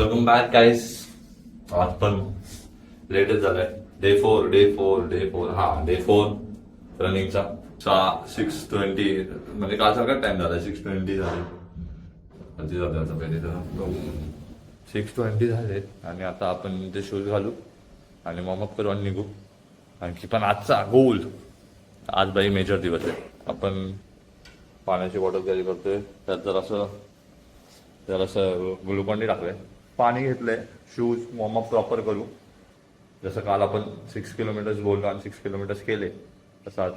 Welcome back गाईस. आज पण लेटच झालाय. डे फोर डे फोर रनिंगचा 6:20 म्हणजे काल सारखा टाइम झाला. 6:20 झाले. कधी झालं आता पहिले तर 6:20 झाले आणि आता आपण ते शूज घालू आणि वॉर्मअप करू आणि निघू. आणखी पण आजचा गोल, आज बाई मेजर दिवस आहे. आपण पाण्याची बॉटल कॅरी करतोय. त्यात जरासं ग्लुकॉन-डी टाकलंय, पाणी घेतलंय, शूज वॉर्मअप प्रॉपर करू. जसं काल आपण 6 किलोमीटर्स बोललो आणि 6 किलोमीटर्स केले, तसं आज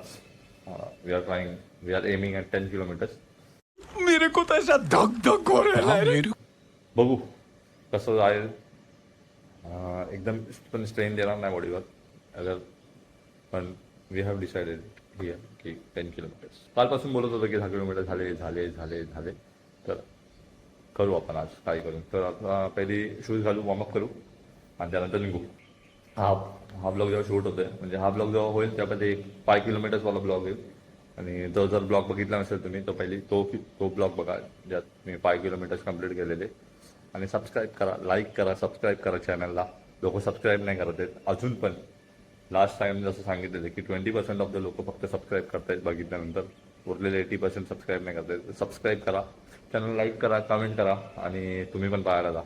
we are aiming at 10 kilometres. मेरे को तो ऐसा धक धक हो रहा है. बघू कसं जाईल. एकदम पण स्ट्रेन देणार नाही बॉडीवर अगर, पण वी हॅव डिसाइडेड हिअर की 10 किलोमीटर्स. कालपासून बोलत होतो की 10 किलोमीटर झाले तर करू आपण आज काय करू. तर आता पहिली शूज घालू, वॉर्मअप करू आणि त्यानंतर निघू. हा ब्लॉग जेव्हा शूट होतोय, म्हणजे हा ब्लॉग जेव्हा होईल त्यामध्ये एक 5 किलोमीटर्सवाला ब्लॉग येईल. आणि तो जर ब्लॉग बघितला नसेल तुम्ही तर पहिली तो ब्लॉग बघा ज्यात मी 5 किलोमीटर्स कंप्लीट केलेले. आणि सबस्क्राईब करा, लाईक करा, सबस्क्राईब करा चॅनलला. लोक सबस्क्राईब नाही करत आहेत अजून पण. लास्ट टाइम जसं सांगितलेलं की 20% ऑफ द लोक फक्त सबस्क्राईब करतायत बघितल्यानंतर, उरलेले 80% सबस्क्राईब नाही करतायत. सबस्क्राईब करा, चॅनल लाईक करा, कमेंट करा आणि तुम्ही पण पाहायला जा.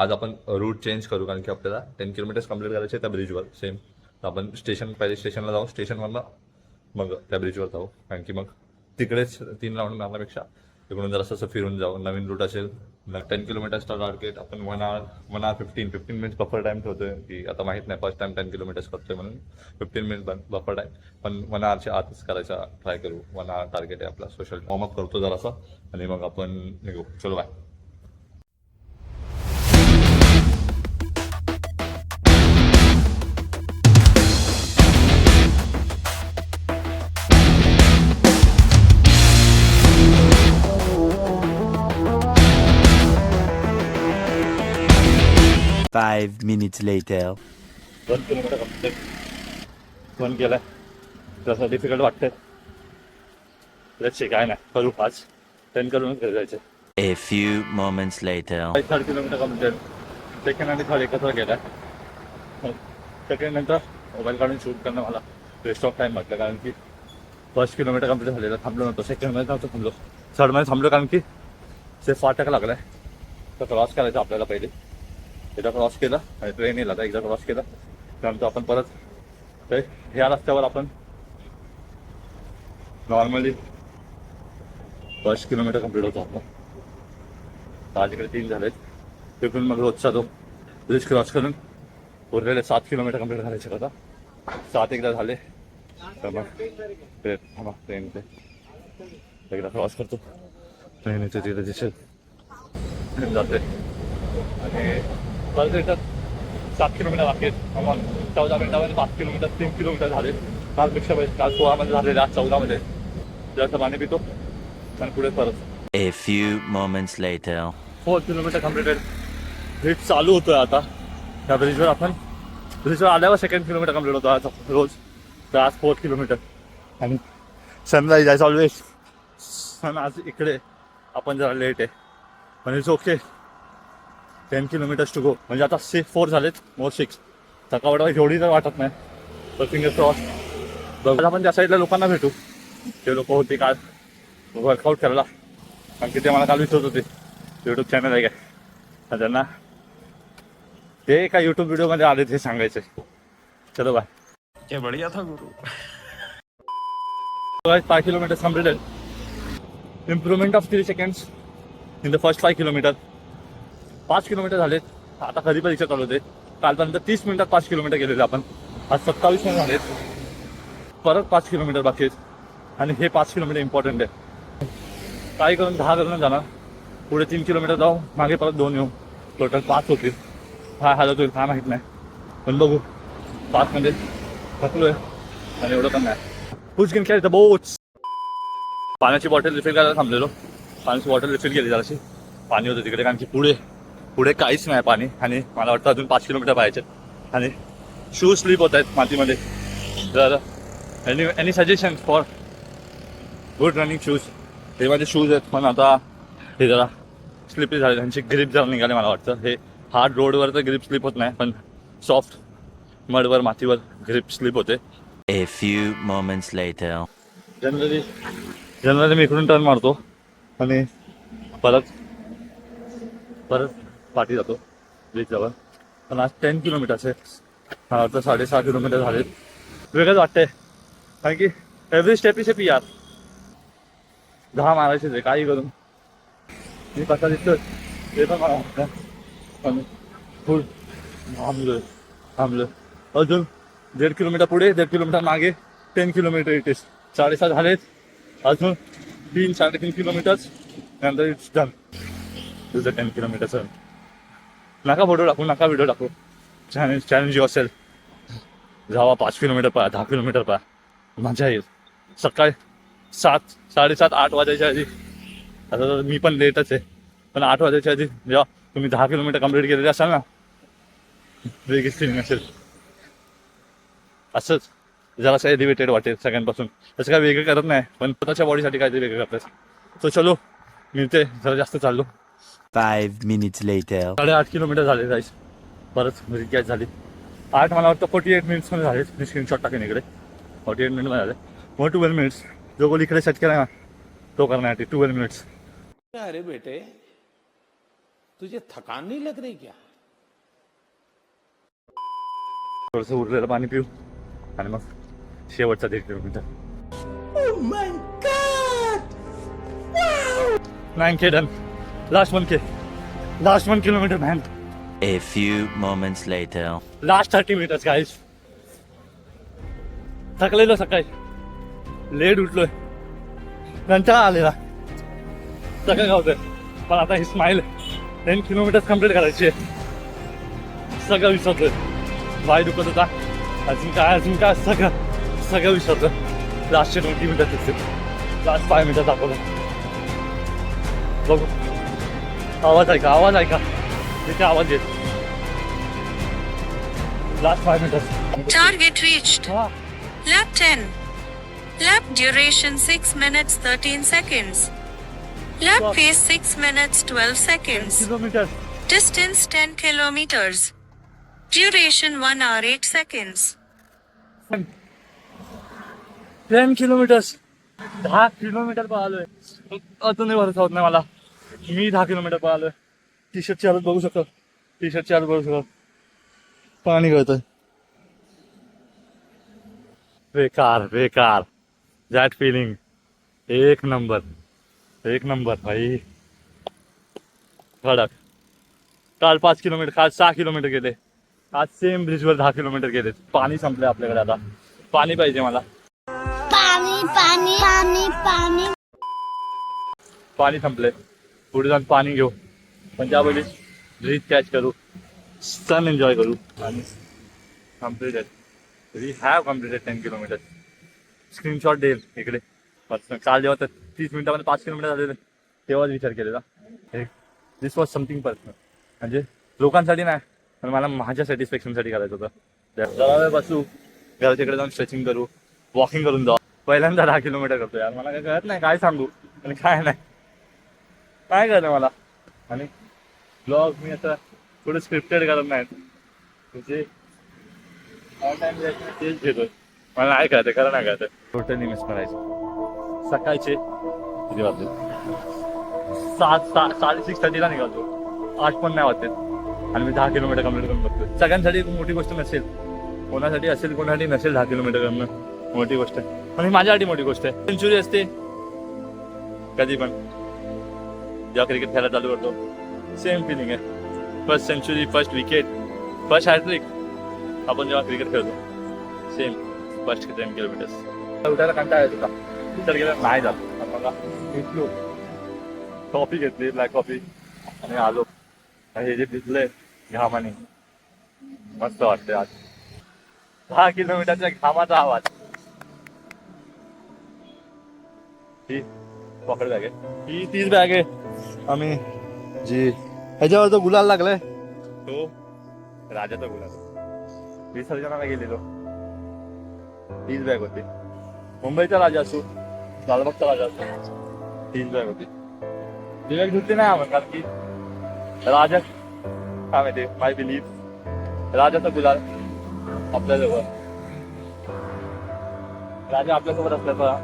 आज आपण रूट चेंज करू कारण की आपल्याला 10 किलोमीटर्स कंप्लीट करायचे त्या ब्रिजवर सेम. तर आपण पहिले स्टेशनला जाऊ, स्टेशनवरनं मग त्या ब्रिजवर जाऊ. कारण की मग तिकडेच 3 राऊंड मारण्यापेक्षा तिकडून जरासं असं फिरून जाऊ. नवीन रूट असेल. 10 किलोमीटर्सचा टार्गेट आपण 1 hour 15 मिनिट्स बफर टाईम ठेवतोय की आता माहीत नाही, फर्स्ट टाइम 10 किलोमीटर्स करतोय म्हणून 15 मिनिट बफर टाईम. पण 1 hourच्या आतच करायचा ट्राय करू. 1 hour टार्गेट आहे आपला. सोशल वॉर्मअप करतो जरासा आणि मग आपण निघू. चलो bye. Five minutes later. 2 kilometre complete पण केलाय. जसं डिफिकल्ट वाटतंय. काय नाही करू. 10 करूनच घरी जायचे. A few moments later. 3 kilometre complete. Second आणि थर्ड एकत्र केलाय. सेकंड नंतर मोबाईल काढून शूट करणं मला वेस्ट ऑफ टाईम म्हटलं. कारण की फर्स्ट किलोमीटर कंप्लीट झालेलं थांबलो नव्हतो. सेकंडमध्ये नव्हतं थांबलो, थर्डमध्ये थांबलो कारण की से फाटक लागलाय. तर क्रॉस करायचं आपल्याला पहिले. एकदा क्रॉस केलं आणि ट्रेन येईल. आता एकदा क्रॉस केलं त्यानंतर आपण परत ह्या रस्त्यावर आपण नॉर्मली फर्स्ट किलोमीटर कंप्लीट होतो आपलं. आज इकडे 3 झालेत. तिकडून मग रोजचा तो ब्रिज क्रॉस करून उरलेले 7 किलोमीटर कंप्लीट करायचे होता. 7 एकदा झाले तर मग ट्रेन इथे एकदा क्रॉस करतो. ट्रेन इथे तिथे दिसेल जाते आणि परत एकदा 7 किलोमीटर बाकी आहेत. मग 14 मिनिटामध्ये 5 किलोमीटर 3 किलोमीटर झाले. कालपेक्षा काल 16मध्ये झालेले, आज 14मध्ये. जास्त पाणी पितो आणि पुढे परत. A few moments later. 4 kilometre completed. Bridge चालू होतोय आता. त्या ब्रिजवर आपण ब्रिजवर आल्यावर 2nd किलोमीटर कंप्लीट होतो आज रोज. तर आज 4 किलोमीटर आणि सनराईज आहे ऑलवेज. पण आज इकडे आपण जरा लेट आहे पण it's okay. 10 kilometres to go. म्हणजे आता 4 झालेत, मोर 6. थकावट एवढी तर वाटत नाही. तर फिंगर क्रॉस बघ. आपण त्या साईडला लोकांना भेटू. ते लोक होते काल वर्कआउट करायला. कारण की ते मला काल विचारत होते यूट्यूब चॅनल आहे काय, त्यांना ते एका यूट्यूब व्हिडिओमध्ये आले ते सांगायचे. चलो बाय. क्या बढ़िया था गुरु. 5 kilometre completed. Improvement of 3 seconds in the first 5 kilometre. 5 kilometre झालेत. आता कधी परीक्षा चालू होते. कालपर्यंत 30 मिनिटात 5 किलोमीटर गेलेले आपण. आज 27 मिनिट झालेत. परत 5 किलोमीटर बाकी आहेत आणि हे 5 किलोमीटर इम्पॉर्टंट आहे. काय करून 10 करून जाणार. पुढे 3 किलोमीटर जाऊ, मागे परत 2 येऊ. टोटल 5 होतील. काय हालत होईल काय माहीत नाही, पण बघू. 5 मध्ये थकलोय आणि एवढं पण नाही. पुश गेम खेळायचं बोच. पाण्याची बॉटल रिफिल करायला थांबलेलो. पाण्याची बॉटल रिफिल केली जराशी. पाणी होतं तिकडे कारण की पुढे काहीच नाही पाणी. आणि मला वाटतं अजून 5 किलोमीटर पाहिजे आणि शूज स्लिप होत आहेत मातीमध्ये. तर any suggestion for good running shoes. हे माझे शूज आहेत पण आता हे जरा स्लिपरी झाले, त्यांची ग्रिप जरा निघाली मला वाटतं. हे हार्ड रोडवर तर ग्रिप स्लिप होत नाही, पण सॉफ्ट मडवर मातीवर ग्रिप स्लिप होते. A few moments later. Generally मी इकडून टर्न मारतो आणि परत पाठी जातो ब्रिजजवळ. पण आज 10 किलोमीटर्स आहे, मला वाटतं 6.5 किलोमीटर झाले. वेगळंच वाटतंय, कारण की every step is a P R. 10 मारायचेच आहे काही करून. मी कसा दिसतोय ते पण मला वाटतं, पण फुल थांबलोय. अजून 1.5 किलोमीटर पुढे, 1.5 किलोमीटर मागे 10 किलोमीटर इट इज. 7.5 झालेत, अजून 3-3.5 किलोमीटर्स नंतर इट्स डन. तुझं 10 किलोमीटरचं नका फोटो टाकू, नका व्हिडिओ टाकू. चॅलेंज असेल, जावा 5 किलोमीटर पहा, 10 किलोमीटर पहा, मजा येईल. सकाळी 7-7:30-8 वाजायच्या आधी, आता तर मी पण लेटच आहे, पण 8 वाजायच्या आधी जेव्हा तुम्ही 10 किलोमीटर कंप्लीट केलेले असाल ना, वेगळीच फिलिंग असेल. असंच जरासं एलिव्हेटेड वाटेल सगळ्यांपासून. तसं काय वेगळं करत नाही, पण स्वतःच्या बॉडीसाठी काहीतरी वेगळं करतात. तो चलो मिळते, जरा जास्त चाललो. 5 minutes later. 8.5 किलोमीटर झाले जायच, परत रिचार्ज झाली. 8 मला वाटतं 48 मिनिट्समध्ये झाले. मी स्क्रीनशॉट टाकेन इकडे. 48 मिनिटमध्ये झाले. 12 मिनिट्स जो गोल इकडे सेट केला ना तो करण्यासाठी 12 मिनिट्स. अरे बेटे तुझे थकान नहीं लग रही क्या? थोडंसं उरलेलं पाणी पिऊ आणि मग शेवटचा 1.5 kilometre. 9K done. Last 1 kilometre man. A few moments later. Last 30 minutes guys. थकलेलो सकाळी, लेट उठलोय, कंटाळा आलेला, सगळं गावतोय. पण आता ही स्माइल 10 किलोमीटर कम्प्लीट करायची आहे. सगळं विसरतोय. पाय दुखत होता, अजून काय सगळं विसरतोय. लास्टचे 20 मिनिटं दिसतील, लास्ट 5 मिनिटं दाखवलं. बघू, आवाज ऐका तिथे आवाज येत. लास्ट 5 मिनिटं. Target reached. Lap 10. Lap duration 6 minutes 13 seconds. Lap pace 6 minutes 12 seconds. Kilometre. Distance 10 kilometers. Duration 1 hour 8 seconds. 10 kilometres. 10 kilometre पळालोय. अजूनही भरोसा होत नाही मला. मी 10 किलोमीटर पळालोय. टी शर्टची हालत बघू शकतो. पाणी गळतंय. बेकार. दॅट फिलिंग एक नंबर भाई. कडक. काल 5 किलोमीटर, काल 6 किलोमीटर गेले. आज सेम ब्रिजवर 10 किलोमीटर गेले. पाणी संपलंय आपल्याकडे. आता पाणी पाहिजे मला. पाणी संपलंय. पुढे जाऊन पाणी घेऊ, पण त्यावेळी ब्रीथ कॅच करू, सन एन्जॉय करू. आणि completed. We have completed 10 kilometre. Screenshot देईल इकडे. काल जेव्हा तर 30 मिनिटामध्ये 5 किलोमीटर झालेले, तेव्हाच विचार केलेला. दिस वॉज समथिंग पर्सनल. म्हणजे लोकांसाठी नाही, पण मला माझ्या सॅटिस्फॅक्शनसाठी करायचं होतं. जरा वेळ बसू, घराच्या इकडे जाऊन स्ट्रेचिंग करू, वॉकिंग करून जाऊ. पहिल्यांदा 10 किलोमीटर करतो यार. मला काय कळत नाही काय सांगू आणि काय नाही, काय कळतं मला. आणि ब्लॉग मी आता थोडं स्क्रिप्टेड करत नाहीत, म्हणजे तेच घेतोय. मला नाही कळतं, खरं नाही कळतं. टोटली मिस करायचं. सकाळचे किती वाजले? 6:30ला निघालतो. 8 पण नाही वाजते आणि मी 10 किलोमीटर कम्प्लीट करून बघतोय. सगळ्यांसाठी मोठी गोष्ट नसेल, कोणासाठी असेल कोणासाठी नसेल. 10 किलोमीटर करणं मोठी गोष्ट आहे, पण ही माझ्यासाठी मोठी गोष्ट आहे. सेंचुरी असते कधी पण जेव्हा क्रिकेट खेळायला चालू करतो. सेम फिलिंग आहे. First century, first wicket, first hat-trick आपण जेव्हा क्रिकेट खेळतो. Same first 10 kilometres. उठायला कंटाळा येत होता, विचार केला नाही जातो. मला उठलो, कॉफी घेतली, ब्लॅक कॉफी, आणि आलो. हे जे भिजलंय घामाने, मस्त वाटतंय. आज 10 किलोमीटरच्या घामाचा आवाज. ही पकड बॅग आहे, ही 30 बॅग आहे. आम्ही जी ह्याच्यावर जो गुलाल लागलाय तो राजाचा गुलाल. विसर्जनाला गेलेलो. 30 बॅग होती. मुंबईचा राजा असो, लालबागचा राजा असो, 30 बॅग होती. विवेक धुते नाही आपण कारण की राजा काय माहिती माय बिलीव्ह राजाचा गुलाल आपल्याजवळ राजा आपल्यासोबत असल्याचा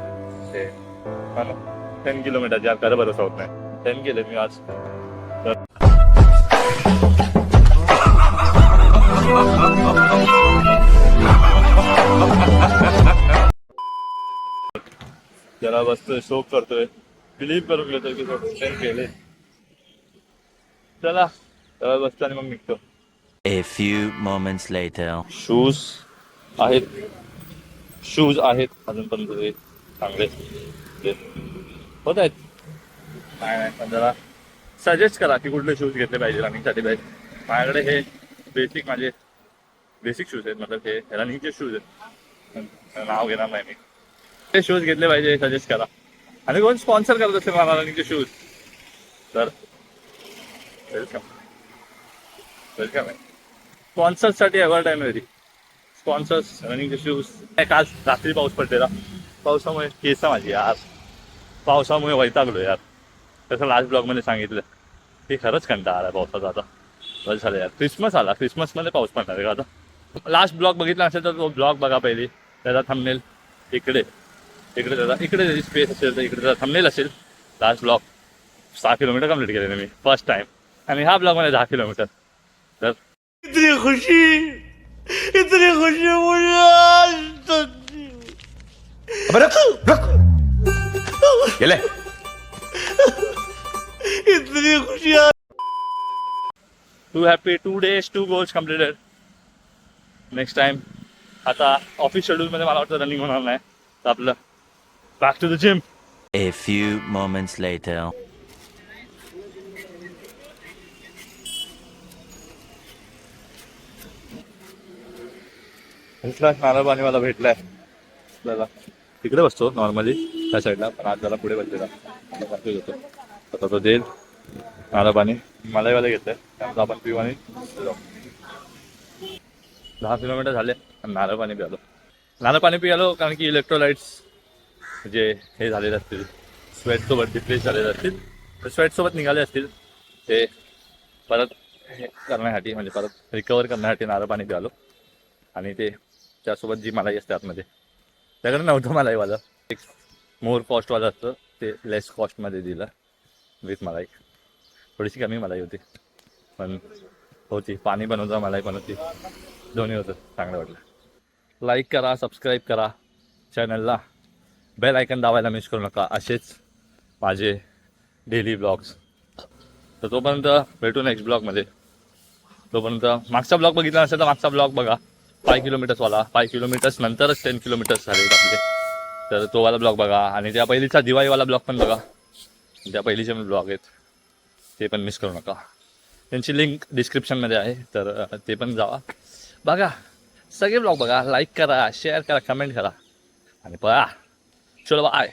ते 10 किलोमीटर यार खरं भरोसा होत नाही 10 केले मी आज जरा बसतोय शोक करतोय बिलीव्ह करून घेतोय की 10 केले चला जरा बसतो आणि मग निघतो A few moments later. Shoes आहेत अजून पण तुझे चांगले ते होत आहेत नाही पण जरा सजेस्ट करा की कुठले शूज घेतले पाहिजे रनिंगसाठी पाहिजे माझ्याकडे हे माझे बेसिक शूज आहेत मतलब हे रनिंगचे शूज आहेत नाव घेणार नाही मी ते शूज घेतले पाहिजे सजेस्ट करा आणि कोण स्पॉन्सर करत असेल मला रनिंगचे शूज तर वेलकम आहे स्पॉन्सर्ससाठी अवॉर्ड आहे मेरी स्पॉन्सर्स रनिंगचे शूज काल रात्री पाऊस पडलेला पावसामुळे केस माझी यार पावसामुळे वैतागलो यार तसं लास्ट ब्लॉगमध्ये सांगितलं हे खरंच कंटाळा आला पावसाचा आता बस झालं यार क्रिसमस आला क्रिसमसमध्ये पाऊस पडणार आहे का आता लास्ट ब्लॉग बघितला असेल तर तो ब्लॉग बघा पहिले त्याचा थंबनेल इकडे त्याची स्पेस असेल तर इकडे त्याचा थंबनेल असेल लास्ट ब्लॉग 6 किलोमीटर कंप्लीट केले मी फर्स्ट टाइम आणि ह्या ब्लॉगमध्ये 10 किलोमीटर तर इतनी खुशी मुझे आज तक गेले इतनी खुशी too happy 2 days 2 goals completed next time आता ऑफिस शेड्यूलमध्ये मला वाटतं रनिंग होणार नाही तर आपलं back to the gym A few moments later. नारळ पाणी मला भेटलाय आपल्याला तिकडे बसतो नॉर्मली त्या साईडला पण आज जरा पुढे बसलेला होतो आता तो देईल नारळ पाणी मलाही घेतलंय त्यामुळे आपण पिऊ आणि जाऊ. 10 किलोमीटर झाले आणि नारळ पाणी पियालो नारळ पाणी पियालो कारण की इलेक्ट्रोलाइट्स जे हे झालेले असतील स्वेटसोबत डिप्लेस झालेले असतील तर स्वेटसोबत निघाले असतील ते परत हे करण्यासाठी म्हणजे परत रिकवर करण्यासाठी नारळ पाणी पियालो आणि ते त्यासोबत जी मलाई असते आतमध्ये त्याकडे नव्हतं मलाईवालं एक मोर कॉस्टवालं असतं ते लेस कॉस्टमध्ये दिलं विथ मलाई थोडीशी कमी मलाई होती पण होती पाणी पण होतं मलाई पण होती दोन्ही होतं चांगलं वाटलं लाईक करा सबस्क्राईब करा चॅनलला बेल आयकन दाबायला मिस करू नका असेच माझे डेली ब्लॉग्स तर तोपर्यंत भेटू नेक्स्ट ब्लॉगमध्ये तोपर्यंत मागचा ब्लॉग बघितला नसेल तर मागचा ब्लॉग बघा 5 किलोमीटर्सवाला 5 किलोमीटर्स नंतरच 10 किलोमीटर्स झाले आपले तर तो वाला ब्लॉग बघा आणि त्या पहिलीचा दिवाळीवाला ब्लॉग पण बघा त्या पहिलीचे पण ब्लॉग आहेत ते पण मिस करू नका त्यांची लिंक डिस्क्रिप्शनमध्ये आहे तर ते पण जावा बघा सगळे ब्लॉग बघा लाईक करा शेअर करा कमेंट करा आणि पहा चलो बाय